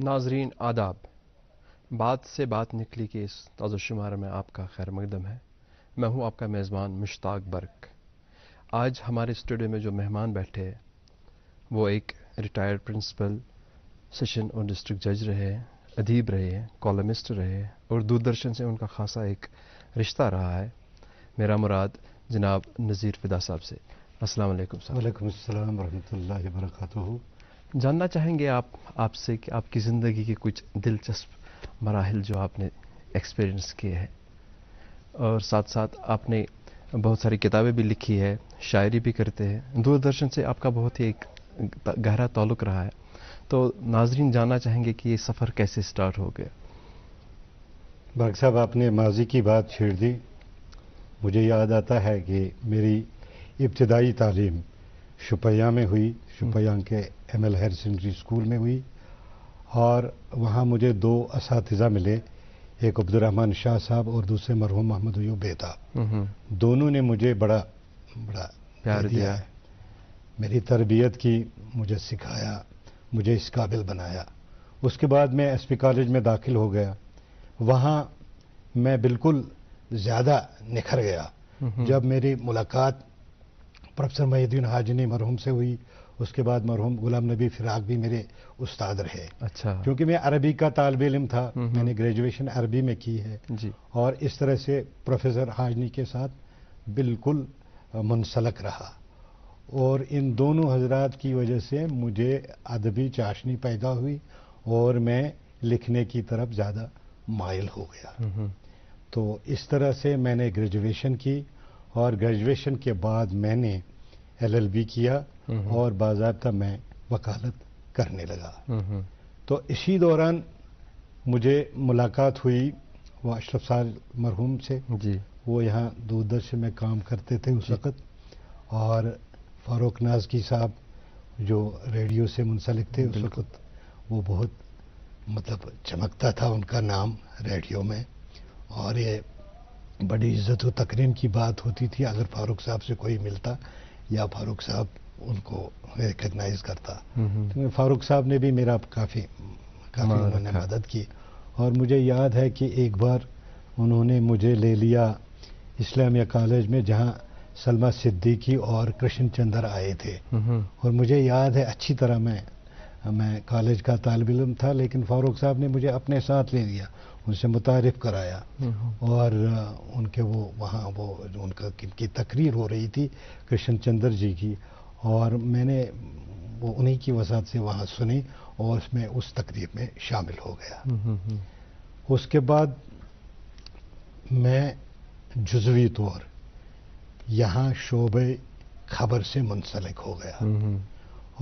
ناظرین آداب، بات سے بات نکلی کہ اس تازہ شمار میں آپ کا خیر مقدم ہے۔ میں ہوں آپ کا میزبان مشتاق برق۔ آج ہمارے اسٹوڈیو میں جو مہمان بیٹھے ہیں وہ ایک ریٹائرڈ پرنسپل، سیشن اور ڈسٹرکٹ جج رہے ہیں، ادیب رہے ہیں، کالمسٹ رہے ہیں اور دوردرشن سے ان کا خاصا ایک رشتہ رہا ہے۔ میرا مراد جناب نذیر فدا صاحب سے۔ السلام علیکم صاحب۔ وعلیکم السلام ورحمۃ اللہ وبرکاتہ۔ جاننا چاہیں گے آپ سے کہ آپ کی زندگی کے کچھ دلچسپ مراحل جو آپ نے ایکسپیرئنس کیے ہیں، اور ساتھ ساتھ آپ نے بہت ساری کتابیں بھی لکھی ہے، شاعری بھی کرتے ہیں، دوردرشن سے آپ کا بہت ہی ایک گہرا تعلق رہا ہے۔ تو ناظرین جاننا چاہیں گے کہ یہ سفر کیسے سٹارٹ ہو گیا؟ برق صاحب، آپ نے ماضی کی بات چھیڑ دی۔ مجھے یاد آتا ہے کہ میری ابتدائی تعلیم شوپیاں میں ہوئی، شوپیاں کے M L higher secondary school میں ہوئی، اور وہاں مجھے دو اساتذہ ملے، ایک عبد الرحمن شاہ صاحب اور دوسرے مرحوم محمد ایوب بیتاب۔ دونوں نے مجھے بڑا پیار دیا ہے، میری تربیت کی، مجھے سکھایا، مجھے اس قابل بنایا۔ اس کے بعد میں ایس پی کالج میں داخل ہو گیا۔ وہاں میں بالکل زیادہ نکھر گیا جب میری ملاقات پروفیسر محی الدین حاجنی مرحوم سے ہوئی۔ اس کے بعد مرحوم غلام نبی فراق بھی میرے استاد رہے۔ اچھا، کیونکہ میں عربی کا طالب علم تھا، میں نے گریجویشن عربی میں کی ہے جی، اور اس طرح سے پروفیسر حاجنی کے ساتھ بالکل منسلک رہا، اور ان دونوں حضرات کی وجہ سے مجھے ادبی چاشنی پیدا ہوئی اور میں لکھنے کی طرف زیادہ مائل ہو گیا۔ تو اس طرح سے میں نے گریجویشن کی، اور گریجویشن کے بعد میں نے ایل ایل بی کیا اور باضابطہ میں وکالت کرنے لگا۔ تو اسی دوران مجھے ملاقات ہوئی وہ اشرف صاحب مرحوم سے، جی، وہ یہاں دوردرشن میں کام کرتے تھے اس وقت، اور فاروق نازکی صاحب جو ریڈیو سے منسلک تھے اس وقت، وہ بہت مطلب چمکتا تھا ان کا نام ریڈیو میں، اور یہ بڑی عزت و تکریم کی بات ہوتی تھی اگر فاروق صاحب سے کوئی ملتا یا فاروق صاحب ان کو ریکگنائز کرتا۔ فاروق صاحب نے بھی میرا کافی انہوں نے مدد کی، اور مجھے یاد ہے کہ ایک بار انہوں نے مجھے لے لیا اسلامیہ کالج میں جہاں سلما صدیقی اور کرشن چندر آئے تھے، اور مجھے یاد ہے اچھی طرح میں کالج کا طالب علم تھا، لیکن فاروق صاحب نے مجھے اپنے ساتھ لے لیا، ان سے متعارف کرایا، اور ان کے وہاں ان کی تقریر ہو رہی تھی کرشن چندر جی کی، اور میں نے وہ انہی کی وسعت سے وہاں سنی اور اس تقریر میں شامل ہو گیا۔ اس کے بعد میں جزوی طور یہاں شعبہ خبر سے منسلک ہو گیا،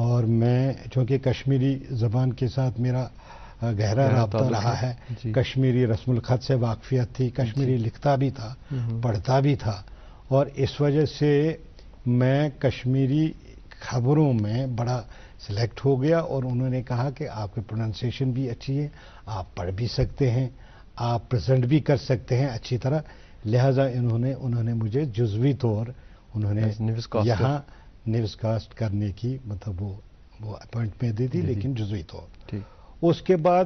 اور میں چونکہ کشمیری زبان کے ساتھ میرا گہرا رابطہ رہا ہے، کشمیری رسم الخط سے واقفیت تھی، کشمیری لکھتا بھی تھا، پڑھتا بھی تھا، اور اس وجہ سے میں کشمیری خبروں میں بڑا سلیکٹ ہو گیا، اور انہوں نے کہا کہ آپ کی پروننسیشن بھی اچھی ہے، آپ پڑھ بھی سکتے ہیں، آپ پریزنٹ بھی کر سکتے ہیں اچھی طرح، لہذا انہوں نے مجھے جزوی طور انہوں نے یہاں نیوز کاسٹ کرنے کی مطلب وہ اپوائنٹمنٹ دی تھی، لیکن جزوی طور۔ اس کے بعد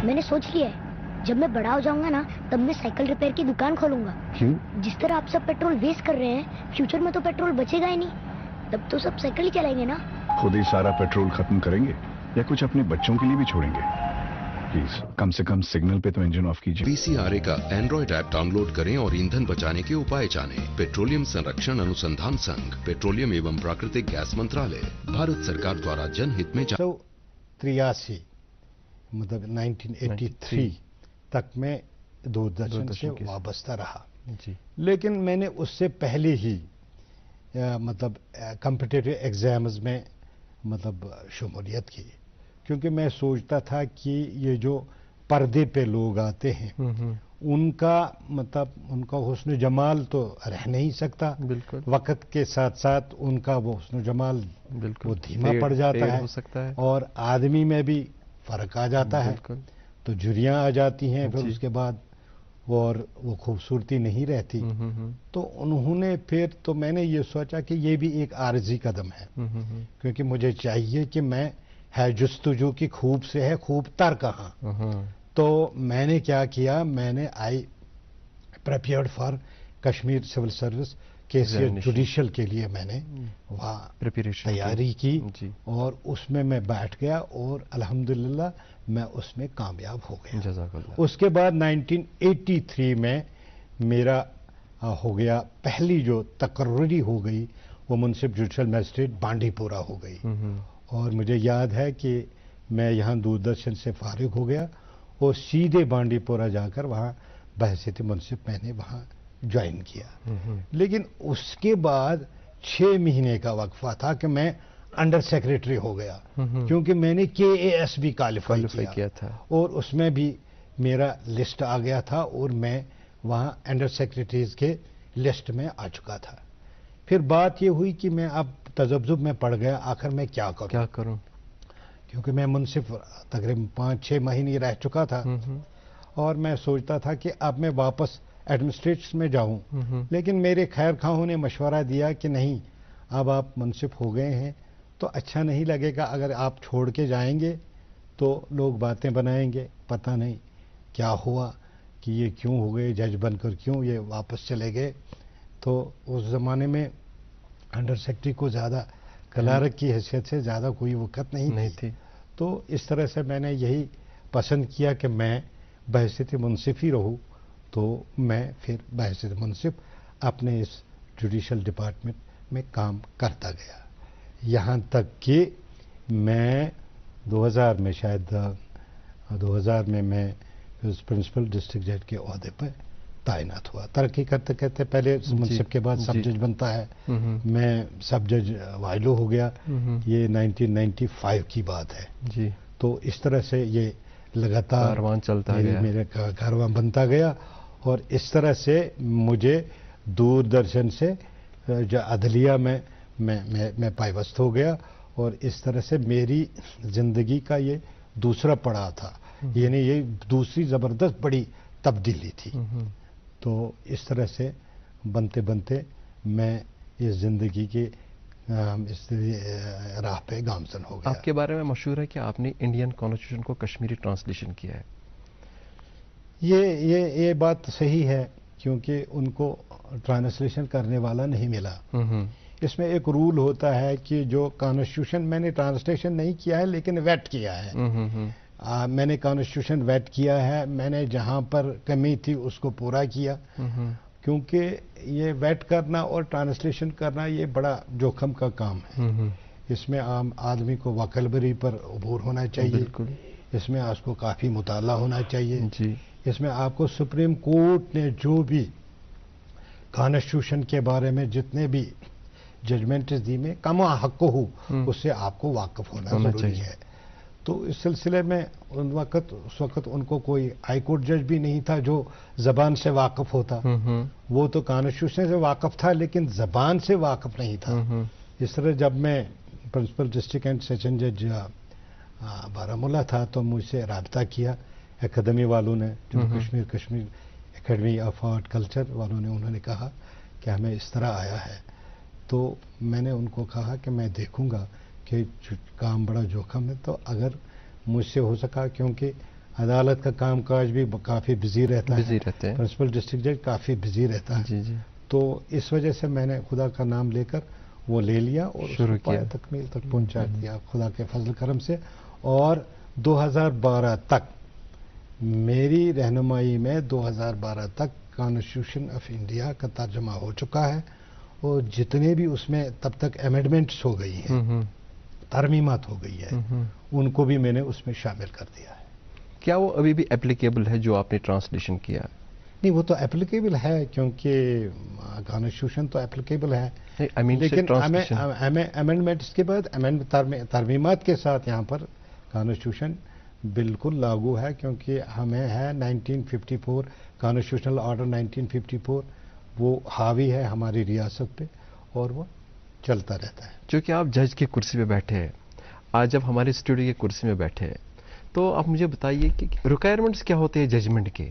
میں نے سوچ لیا ہے جب میں بڑا ہو جاؤں گا نا تب میں سائیکل ریپیئر کی دکان کھولوں گا۔ کیوں؟ جس طرح آپ سب پیٹرول ویسٹ کر رہے ہیں، فیوچر میں تو پیٹرول بچے گا ہی نہیں، تب تو سب سائیکل ہی چلائیں گے نا۔ خود ہی سارا پیٹرول ختم کریں گے یا کچھ اپنے بچوں کے لیے بھی چھوڑیں گے؟ پلیز کم سے کم سگنل پہ تو انجن آف کیجیے۔ PCRA کا اینڈرائڈ ایپ ڈاؤن لوڈ کریں اور ایندھن بچانے کے اپائے جانیں۔ پیٹرولیم سنرکشن انوسندھان سنگھ، پیٹرولیم ایوم پراکرتک گیس منترالیہ، بھارت سرکار دوارا جن ہت میں 1983 مطلب 1983 تک میں دوردرشن سے وابستہ رہا، لیکن میں نے اس سے پہلے ہی مطلب کمپٹیٹیو ایگزامز میں مطلب شمولیت کی، کیونکہ میں سوچتا تھا کہ یہ جو پردے پہ لوگ آتے ہیں ان کا مطلب ان کا حسن و جمال تو رہ نہیں سکتا، وقت کے ساتھ ساتھ ان کا وہ حسن و جمال وہ دھیما پڑ جاتا ہے، اور آدمی میں بھی فرق آ جاتا ہے، تو جھریاں آ جاتی ہیں، پھر اس کے بعد اور وہ خوبصورتی نہیں رہتی. تو انہوں نے پھر تو میں نے یہ سوچا کہ یہ بھی ایک عارضی قدم ہے، کیونکہ مجھے چاہیے کہ میں ہے جستجو کی خوب سے ہے خوب تر کہاں. تو میں نے کیا کیا، میں نے I prepared for Kashmir civil service کیسئر جوڈیشل کے لیے میں نے وہاں تیاری کی، اور اس میں بیٹھ گیا اور الحمدللہ میں اس میں کامیاب ہو گیا. اس کے بعد 1983 میں میرا ہو گیا پہلی جو تقرری ہو گئی وہ منصف جوڈیشل میجسٹریٹ بانڈی پورہ ہو گئی. اور مجھے یاد ہے کہ میں یہاں دوردرشن سے فارغ ہو گیا اور سیدھے بانڈی پورہ جا کر وہاں بحیثیت منصف میں نے وہاں جوائن کیا. لیکن اس کے بعد 6 مہینے کا وقفہ تھا کہ میں انڈر سیکریٹری ہو گیا، کیونکہ میں نے KAS بھی کوالیفائی کیا تھا اور اس میں بھی میرا لسٹ آ گیا تھا اور میں وہاں انڈر سیکریٹریز کے لسٹ میں آ چکا تھا. پھر بات یہ ہوئی کہ میں اب تذبذب میں پڑ گیا، آخر میں کیا کروں، کیونکہ میں منصف تقریباً 5-6 مہینے رہ چکا تھا اور میں سوچتا تھا کہ اب میں واپس ایڈمنسٹریشن میں جاؤں. لیکن میرے خیر خواہوں نے مشورہ دیا کہ نہیں، اب آپ منصف ہو گئے ہیں تو اچھا نہیں لگے گا اگر آپ چھوڑ کے جائیں گے تو لوگ باتیں بنائیں گے، پتہ نہیں کیا ہوا کہ یہ کیوں ہو گئے، جج بن کر کیوں یہ واپس چلے گئے. تو اس زمانے میں انڈر سیکرٹری کو زیادہ کلارک کی حیثیت سے زیادہ کوئی وقت نہیں تھی. تو اس طرح سے میں نے یہی پسند کیا کہ میں بحیثیت منصف ہی رہوں. تو میں پھر بحیثیت منصف اپنے اس جوڈیشل ڈپارٹمنٹ میں کام کرتا گیا، یہاں تک کہ میں 2000 میں شاید 2000 میں پرنسپل ڈسٹرکٹ جج کے عہدے پر تعینات ہوا. ترقی کرتے کرتے پہلے منصف کے بعد سب جج بنتا ہے، میں سب جج وائلو ہو گیا. یہ 1995 کی بات ہے. تو اس طرح سے یہ لگاتار میرے کاروان بنتا گیا اور اس طرح سے مجھے دوردرشن سے عدلیہ میں پائیوست ہو گیا اور اس طرح سے میری زندگی کا یہ دوسرا پڑاؤ تھا، یعنی یہ دوسری زبردست بڑی تبدیلی تھی. تو اس طرح سے بنتے بنتے میں اس زندگی کے اس راہ پہ گامزن ہو گیا. آپ کے بارے میں مشہور ہے کہ آپ نے انڈین کانسٹیٹیوشن کو کشمیری ٹرانسلیشن کیا ہے. یہ بات صحیح ہے، کیونکہ ان کو ٹرانسلیشن کرنے والا نہیں ملا. اس میں ایک رول ہوتا ہے کہ جو کانسٹیٹیوشن میں نے ٹرانسلیشن نہیں کیا ہے لیکن ویٹ کیا ہے. میں نے کانسٹیٹیوشن ویٹ کیا ہے، میں نے جہاں پر کمی تھی اس کو پورا کیا، کیونکہ یہ ویٹ کرنا اور ٹرانسلیشن کرنا یہ بڑا جوخم کا کام ہے. اس میں عام آدمی کو وکیلبری پر عبور ہونا چاہیے، اس میں اس کو کافی مطالعہ ہونا چاہیے. اس میں آپ کو سپریم کورٹ نے جو بھی کانسٹیٹیوشن کے بارے میں جتنے بھی ججمنٹ دی میں کم حق ہو اس سے آپ کو واقف ہونا ضروری ہے. تو اس سلسلے میں اس وقت ان کو کوئی ہائی کورٹ جج بھی نہیں تھا جو زبان سے واقف ہوتا. وہ تو کانسٹیٹیوشن سے واقف تھا لیکن زبان سے واقف نہیں تھا. اس طرح جب میں پرنسپل ڈسٹرکٹ اینڈ سیشن جج بارہمولہ تھا تو مجھ سے رابطہ کیا اکیڈمی والوں نے، جو Kashmir academy of art culture والوں نے. انہوں نے کہا کہ ہمیں اس طرح آیا ہے. تو میں نے ان کو کہا کہ میں دیکھوں گا کہ کام بڑا جوخم ہے، تو اگر مجھ سے ہو سکا، کیونکہ عدالت کا کام کاج بھی کافی بزی رہتا ہے، پرنسپل ڈسٹرکٹ جج کافی بزی رہتا ہے. تو اس وجہ سے میں نے خدا کا نام لے کر وہ لے لیا اور شروع کیا، تکمیل تک پہنچا دیا خدا کے فضل کرم سے. اور 2012 تک میری رہنمائی میں 2012 تک کانسٹیٹیوشن آف انڈیا کا ترجمہ ہو چکا ہے اور جتنے بھی اس میں تب تک امینڈمنٹس ہو گئی ہیں، ترمیمات ہو گئی ہے، ان کو بھی میں نے اس میں شامل کر دیا ہے. کیا وہ ابھی بھی اپلیکیبل ہے جو آپ نے ٹرانسلیشن کیا؟ نہیں، وہ تو اپلیکیبل ہے کیونکہ کانسٹیٹیوشن تو اپلیکیبل ہے، لیکن امینڈمنٹس کے بعد ترمیمات کے ساتھ یہاں پر کانسٹیٹیوشن بالکل لاگو ہے، کیونکہ ہمیں ہے 1954 کانسٹیٹیوشنل آرڈر 1954، وہ حاوی ہے ہماری ریاست پہ اور وہ چلتا رہتا ہے. چونکہ آپ جج کی کرسی پہ بیٹھے ہیں، آج جب ہمارے اسٹوڈیو کی کرسی میں بیٹھے ہیں تو آپ مجھے بتائیے کہ ریکوائرمنٹس کیا ہوتے ہیں ججمنٹ کے؟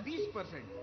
20%?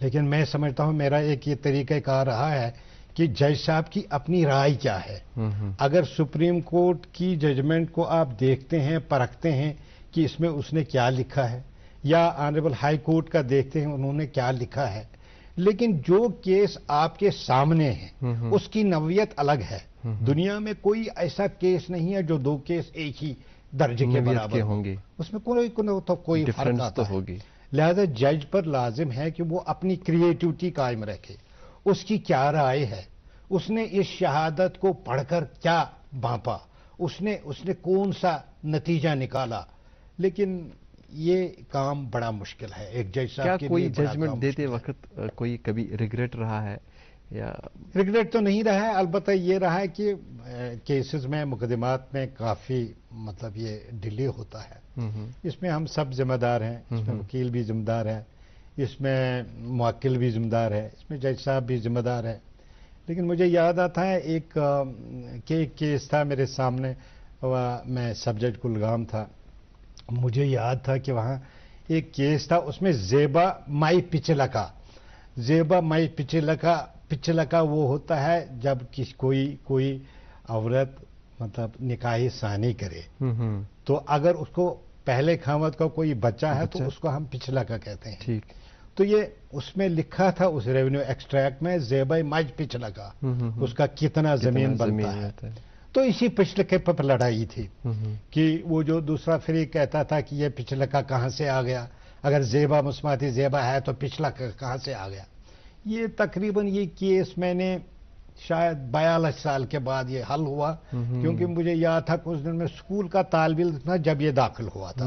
لیکن میں سمجھتا ہوں میرا ایک یہ طریقہ کار رہا ہے کہ جج صاحب کی اپنی رائے کیا ہے. اگر سپریم کورٹ کی ججمنٹ کو آپ دیکھتے ہیں پرکھتے ہیں کہ اس میں اس نے کیا لکھا ہے, یا آنریبل ہائی کورٹ کا دیکھتے ہیں انہوں نے کیا لکھا ہے, لیکن جو کیس آپ کے سامنے ہے اس کی نوعیت الگ ہے. دنیا میں کوئی ایسا کیس نہیں ہے جو 2 کیس ایک ہی درجے کے برابر ہوں گے, اس میں کوئی فرق آتا ہے. لہذا جج پر لازم ہے کہ وہ اپنی کریٹیوٹی قائم رکھے. اس کی کیا رائے ہے, اس نے اس شہادت کو پڑھ کر کیا بھانپا, اس نے کون سا نتیجہ نکالا. لیکن یہ کام بڑا مشکل ہے ایک جج صاحب کے لیے. کوئی ججمنٹ دیتے وقت کوئی کبھی ریگریٹ رہا ہے یا؟ ریگریٹ تو نہیں رہا ہے, البتہ یہ رہا ہے کہ کیسز میں مقدمات میں کافی مطلب یہ ڈیلے ہوتا ہے. اس میں ہم سب ذمہ دار ہیں, اس میں وکیل بھی ذمہ دار ہے, اس میں موکل بھی ذمہ دار ہے, اس میں جج صاحب بھی ذمہ دار ہے. لیکن مجھے یاد آتا ہے ایک کیس تھا میرے سامنے, میں سب جج کلگام تھا. مجھے یاد تھا کہ وہاں ایک کیس تھا, اس میں زیبا مائی پچلکا وہ ہوتا ہے جب کوئی عورت مطلب نکاح ثانی کرے تو اگر اس کو پہلے خاوند کا کوئی بچہ ہے تو اس کو ہم پچلکا کہتے ہیں. تو یہ اس میں لکھا تھا اس ریونیو ایکسٹریکٹ میں زیبا مائی پچلکا, اس کا کتنا زمین بنتا ہے. تو اسی پچلکے پر لڑائی تھی کہ وہ جو دوسرا فریق کہتا تھا کہ یہ پچلکا کہاں سے آ گیا, اگر زیبا مسماتی زیبا ہے تو پچلکا کہاں سے آ گیا. یہ تقریباً یہ کیس میں نے شاید 42 سال کے بعد یہ حل ہوا, کیونکہ مجھے یاد تھا کہ اس دن میں اسکول کا طالب علم تھا جب یہ داخل ہوا تھا.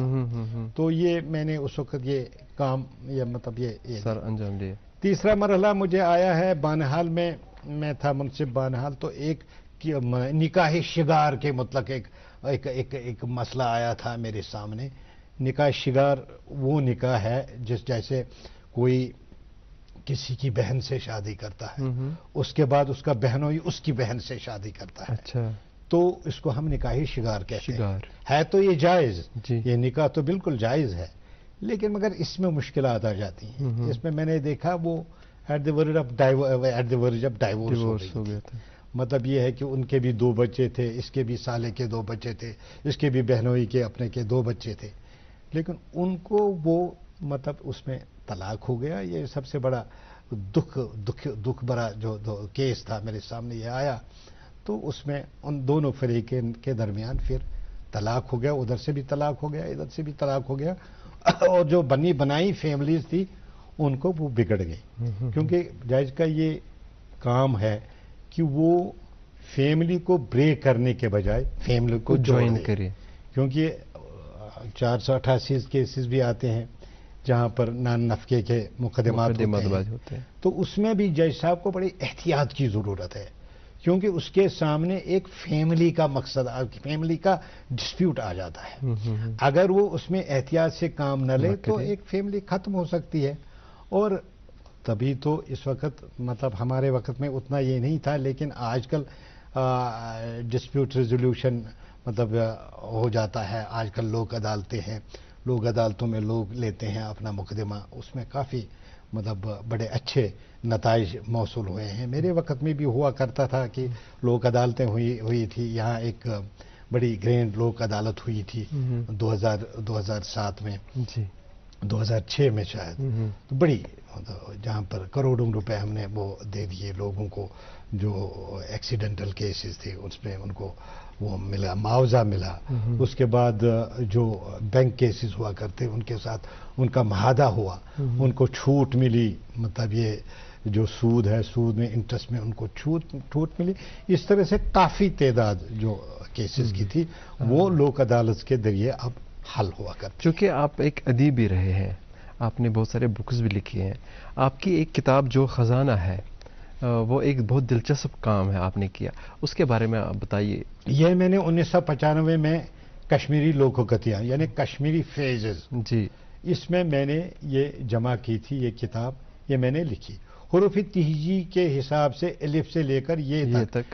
تو یہ میں نے اس وقت یہ کام یہ مطلب یہ سر انجام دیا. تیسرا مرحلہ مجھے آیا ہے بانہال میں تھا منصف بانہال. تو ایک نکاح شگار کے مطلق ایک مسئلہ آیا تھا میرے سامنے. نکاح شگار وہ نکاح ہے جیسے کوئی کسی کی بہن سے شادی کرتا ہے, اس کے بعد اس کا بہنوئی اس کی بہن سے شادی کرتا ہے. اچھا, تو اس کو ہم نکاح شگار کہتے ہیں. ہے تو یہ جائز, یہ نکاح تو بالکل جائز ہے, لیکن مگر اس میں مشکلات آ جاتی ہیں. اس میں نے دیکھا وہ ایٹ دی ورج آف ڈائیورس ہو گیا تھا. مطلب یہ ہے کہ ان کے بھی 2 بچے تھے, اس کے بھی سالے کے 2 بچے تھے, اس کے بھی بہنوئی کے اپنے کے 2 بچے تھے, لیکن ان کو وہ مطلب اس میں طلاق ہو گیا. یہ سب سے بڑا دکھ بڑا جو کیس تھا میرے سامنے یہ آیا. تو اس میں ان دونوں فریقین کے درمیان پھر طلاق ہو گیا, ادھر سے بھی طلاق ہو گیا, ادھر سے بھی طلاق ہو گیا. اور جو بنائی فیملیز تھی ان کو وہ بگڑ گئی, کیونکہ جج کا یہ کام ہے کہ وہ فیملی کو بریک کرنے کے بجائے فیملی کو جوائن کرے. کیونکہ 488 کیسز بھی آتے ہیں جہاں پر نان نفقے کے مقدمات ہوتے ہیں. تو اس میں بھی جج صاحب کو بڑی احتیاط کی ضرورت ہے, کیونکہ اس کے سامنے ایک فیملی کا مقصد, فیملی کا ڈسپیوٹ آ جاتا ہے. اگر وہ اس میں احتیاط سے کام نہ لے تو ایک فیملی ختم ہو سکتی ہے. اور تبھی تو اس وقت مطلب ہمارے وقت میں اتنا یہ نہیں تھا, لیکن آج کل ڈسپیوٹ ریزولوشن مطلب ہو جاتا ہے. آج کل لوک عدالتیں ہیں, لوک عدالتوں میں لوگ لیتے ہیں اپنا مقدمہ, اس میں کافی مطلب بڑے اچھے نتائج موصول ہوئے ہیں. میرے وقت میں بھی ہوا کرتا تھا کہ لوک عدالتیں ہوئی تھی. یہاں ایک بڑی گرینڈ لوک عدالت ہوئی تھی 2007 میں, 2006 میں شاید, تو بڑی جہاں پر کروڑوں روپے ہم نے وہ دے دیے لوگوں کو جو ایکسیڈنٹل کیسز تھے, اس میں ان کو وہ ملا, معاوضہ ملا. اس کے بعد جو بینک کیسز ہوا کرتے ان کے ساتھ ان کا معاہدہ ہوا, ان کو چھوٹ ملی. مطلب یہ جو سود ہے, سود میں انٹرسٹ میں ان کو چھوٹ ملی. اس طرح سے کافی تعداد جو کیسز کی تھی وہ لوک عدالت کے ذریعے اب حل ہوا کرتی. چونکہ آپ ایک ادیب بھی رہے ہیں, آپ نے بہت سارے بکس بھی لکھی ہیں. آپ کی ایک کتاب جو خزانہ ہے وہ ایک بہت دلچسپ کام ہے آپ نے کیا, اس کے بارے میں آپ بتائیے. یہ میں نے 1995 میں کشمیری لوکوکتیاں یعنی کشمیری فریزز, جی, اس میں نے یہ جمع کی تھی. یہ کتاب یہ میں نے لکھی حروف تہجی کے حساب سے الف سے لے کر یہ تک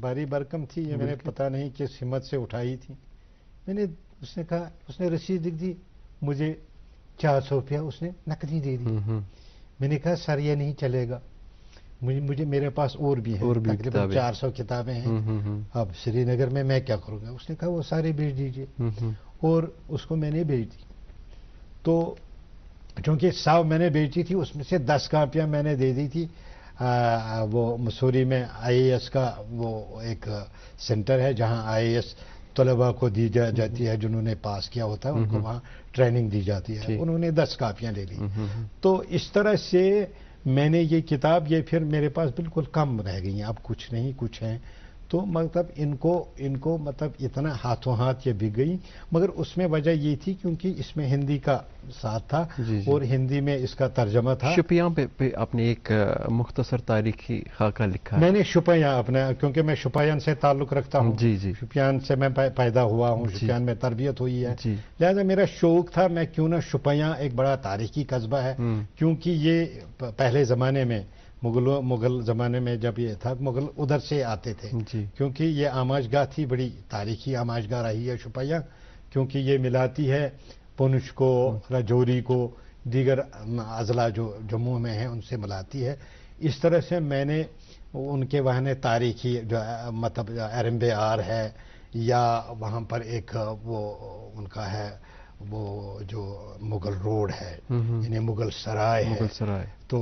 باری برکم تھی یہ میں نے پتہ نہیں کس ہمت سے اٹھائی تھی. میں نے اس نے کہا اس نے رسید لکھ دی مجھے 400 روپیہ اس نے نقدی دے دی. میں نے کہا سر یہ نہیں چلے گا مجھے میرے پاس اور بھی ہیں تقریباً 400 کتابیں ہیں اب سری نگر میں کیا کروں گا. اس نے کہا وہ سارے بیچ دیجئے اور اس کو میں نے بیچ دی. تو چونکہ 100 میں نے بیچی تھی اس میں سے 10 کاپیاں میں نے دے دی تھی. وہ مسوری میں IAS کا وہ ایک سینٹر ہے جہاں IAS طلباء کو دی جاتی ہے جنہوں نے پاس کیا ہوتا ہے ان کو وہاں ٹریننگ دی جاتی ہے. انہوں نے 10 کاپیاں لے لی. تو اس طرح سے میں نے یہ کتاب یہ پھر میرے پاس بالکل کم رہ گئی ہیں اب کچھ نہیں کچھ ہیں. تو مطلب ان کو مطلب اتنا ہاتھوں ہاتھ یہ بک گئی مگر اس میں وجہ یہ تھی کیونکہ اس میں ہندی کا ساتھ تھا اور ہندی میں اس کا ترجمہ تھا. شپیاں پہ اپنے ایک مختصر تاریخی خاکہ لکھا ہے. میں نے شپیاں اپنا کیونکہ میں شپیان سے تعلق رکھتا ہوں. شپیان سے میں پیدا ہوا ہوں شپیان میں تربیت ہوئی ہے لہذا میرا شوق تھا میں کیوں نہ شپیاں ایک بڑا تاریخی قصبہ ہے کیونکہ یہ پہلے زمانے میں مغل زمانے میں جب یہ تھا مغل ادھر سے آتے تھے کیونکہ یہ آماج گاہ تھی بڑی تاریخی آماج گاہ رہی ہے شپیاں کیونکہ یہ ملاتی ہے پونچھ کو راجوری کو دیگر اضلاع جو جموں میں ہیں ان سے ملاتی ہے. اس طرح سے میں نے ان کے وہاں تاریخی جو مطلب ارمبے آر ہے یا وہاں پر ایک وہ ان کا ہے وہ جو مغل روڈ ہے یعنی مغل سرائے ہے تو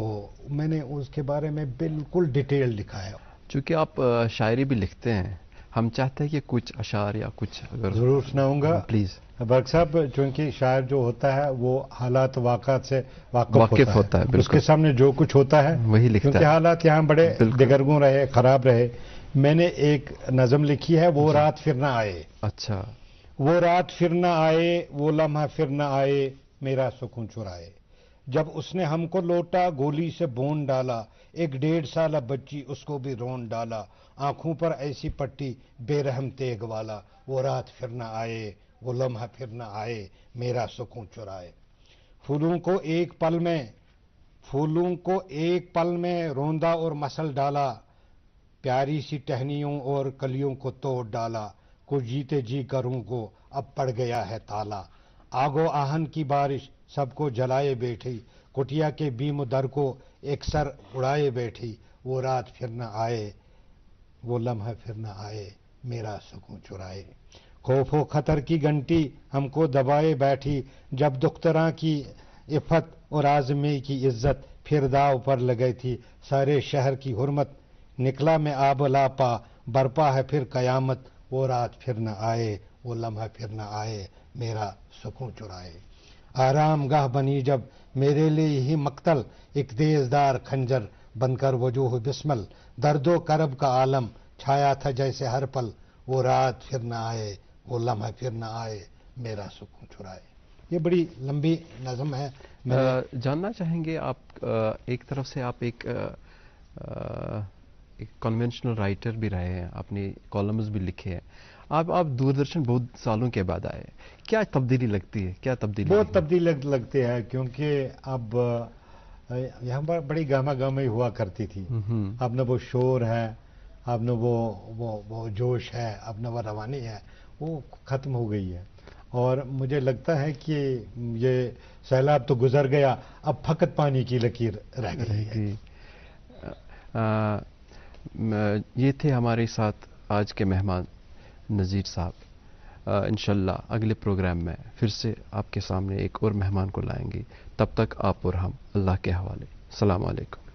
میں نے اس کے بارے میں بالکل ڈیٹیل لکھا ہے. چونکہ آپ شاعری بھی لکھتے ہیں ہم چاہتے ہیں کہ کچھ اشعار یا کچھ اگر ضرور سناؤں گا پلیز. برق صاحب چونکہ شاعر جو ہوتا ہے وہ حالات واقعات سے واقف ہوتا ہے اس کے سامنے جو کچھ ہوتا ہے وہی لکھتا ہے. کیونکہ حالات یہاں بڑے دگرگوں رہے خراب رہے. میں نے ایک نظم لکھی ہے وہ رات پھر نہ آئے. اچھا. وہ رات پھر نہ آئے وہ لمحہ پھر نہ آئے میرا سکون چرائے. جب اس نے ہم کو لوٹا گولی سے بون ڈالا ایک 1.5 سالہ بچی اس کو بھی رون ڈالا آنکھوں پر ایسی پٹی بے رحم تیغ والا. وہ رات پھر نہ آئے وہ لمحہ پھر نہ آئے میرا سکون چرائے. پھولوں کو ایک پل میں روندا اور مسل ڈالا پیاری سی ٹہنیوں اور کلیوں کو توڑ ڈالا. کچھ جیتے جی کروں کو اب پڑ گیا ہے تالا. آگو آہن کی بارش سب کو جلائے بیٹھی کٹیا کے بیم و در کو ایک سر اڑائے بیٹھی. وہ رات پھر نہ آئے وہ لمحہ پھر نہ آئے میرا سکون چرائے. خوف و خطر کی گھنٹی ہم کو دبائے بیٹھی جب دختراں کی عفت اور آزمی کی عزت پھر داؤ پر لگئی تھی. سارے شہر کی حرمت نکلا میں آب لاپا برپا ہے پھر قیامت. وہ رات پھر نہ آئے وہ لمحہ پھر نہ آئے میرا سکون چرائے. آرام گاہ بنی جب میرے لیے ہی مقتل ایک دیزدار خنجر بن کر وجوہ بسمل. درد و کرب کا عالم چھایا تھا جیسے ہر پل. وہ رات پھر نہ آئے وہ لمحہ پھر نہ آئے میرا سکون چرائے. یہ بڑی لمبی نظم ہے. جاننا چاہیں گے آپ ایک طرف سے آپ ایک کنونشنل رائٹر بھی رہے ہیں اپنی کالمز بھی لکھے ہیں. آپ دوردرشن بہت سالوں کے بعد آئے کیا تبدیلی لگتی ہے کیا تبدیلی بہت تبدیلی لگتی ہے کیونکہ اب یہاں پر بڑی گاما گامی ہوا کرتی تھی. اب نہ وہ شور ہے اب نہ وہ جوش ہے اب نہ وہ روانی ہے وہ ختم ہو گئی ہے. اور مجھے لگتا ہے کہ یہ سیلاب تو گزر گیا اب فقط پانی کی لکیر رہ گئی ہے. یہ تھے ہمارے ساتھ آج کے مہمان نذیر صاحب. انشاءاللہ اگلے پروگرام میں پھر سے آپ کے سامنے ایک اور مہمان کو لائیں گے. تب تک آپ اور ہم اللہ کے حوالے. السلام علیکم.